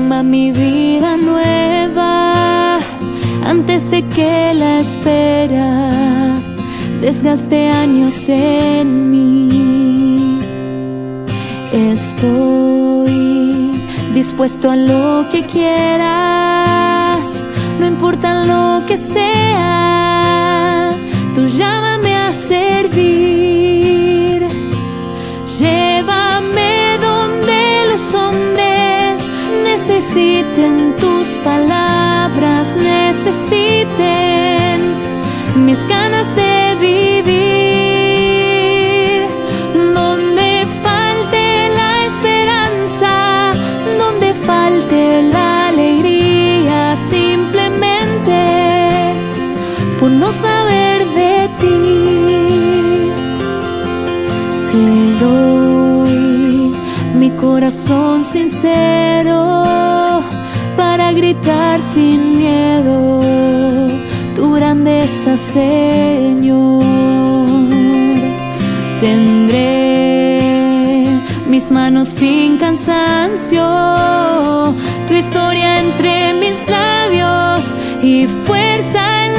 toma mi vida nueva antes de que la espera desgaste años en mí. Estoy dispuesto a lo que quieras, no importa lo que sea, tú llámame a servir. Llévame donde los hombres necesiten tus palabras, necesiten mis ganas de vivir. Donde falte la esperanza, donde falte la alegría, simplemente por no saber de ti. Te doy mi corazón sincero para gritar sin miedo tu grandeza, Señor. Tendré mis manos sin cansancio, tu historia entre mis labios y fuerza en